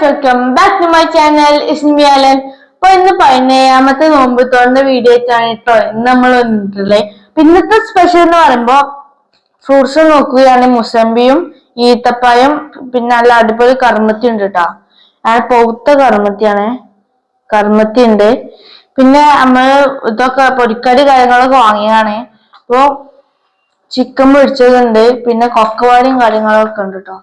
guys, welcome back to my channel. It's me Alan. അപ്പോൾ ഇന്ന് 17ാമത്തെ നോമ്പത്തോടെ video ആയിട്ടാണ് കേട്ടോ ഇന്ന് നമ്മൾ വന്നിട്ടുള്ളത്. ഇന്നത്തെ സ്പെഷ്യൽ എന്ന് പറയുമ്പോൾ ഫ്രൂട്ട്സ് നോക്കുകയാണ്. മുസമ്പിയും ഈത്തപ്പായും പിന്നെ നല്ല അടിപൊളി കർമ്മത്തി ഉണ്ട് കേട്ടോ. പൗത്ത കർമ്മത്തിയാണ്. കർമ്മത്തി ഉണ്ട്. പിന്നെ നമ്മൾ ഇതൊക്കെ പൊരിക്കടി കാര്യങ്ങളൊക്കെ വാങ്ങിയതാണ്. അപ്പോൾ ചിക്കൻ പൊരിച്ചതുണ്ട്, പിന്നെ കൊക്കവാടിയും കാര്യങ്ങളൊക്കെ ഉണ്ട് കേട്ടോ.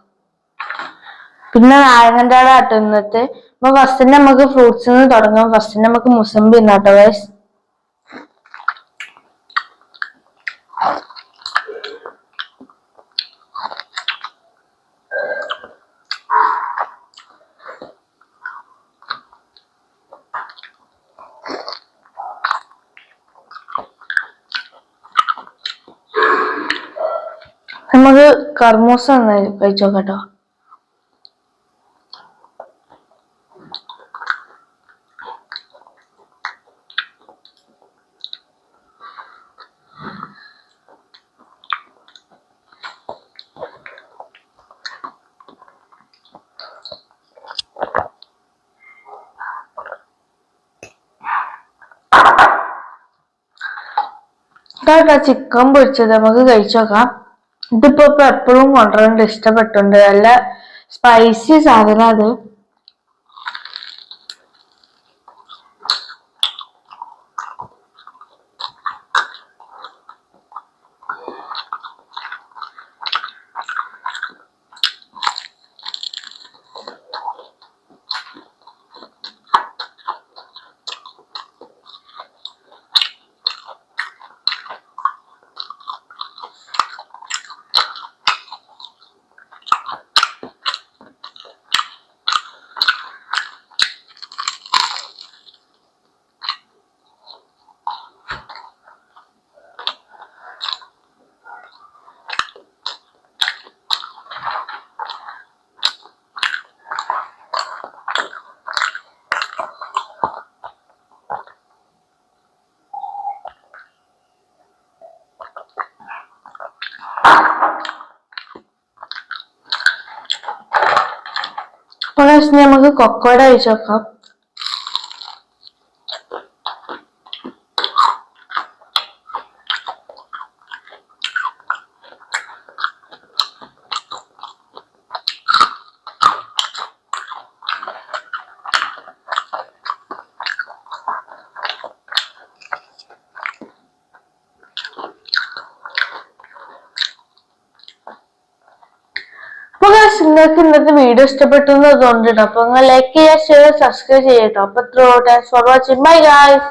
പിന്നെ നാരങ്ങൻ്റെ ആട്ടോ ഇന്നത്തെ. അപ്പൊ ഫസ്റ്റ് നമുക്ക് ഫ്രൂട്ട്സ് നിന്ന് തുടങ്ങാം. ഫസ്റ്റ് നമുക്ക് മുസമ്പി ഇന്നാട്ടോ ഗൈസ്. നമുക്ക് കർമൂസ ഒന്ന് കഴിച്ചോക്കട്ടോ. ചിക്കൻ പൊരിച്ചത് നമുക്ക് കഴിച്ചോക്കാം. ഇതിപ്പോ എപ്പോഴും കൊണ്ടുവരേണ്ട ഇഷ്ടപ്പെട്ടുണ്ട്. നല്ല സ്പൈസി സാധനം അത്. നമുക്ക് കൊക്കോട കഴിച്ചു നോക്കാം. നിങ്ങൾക്ക് ഇന്നത്തെ വീഡിയോ ഇഷ്ടപ്പെട്ടു എന്ന് തോന്നിട്ടോ. അപ്പൊ നിങ്ങൾ ലൈക്ക് ചെയ്യുക, ഷെയർ, സബ്സ്ക്രൈബ് ചെയ്യട്ടോ. അപ്പൊ thanks for watching. Bye guys.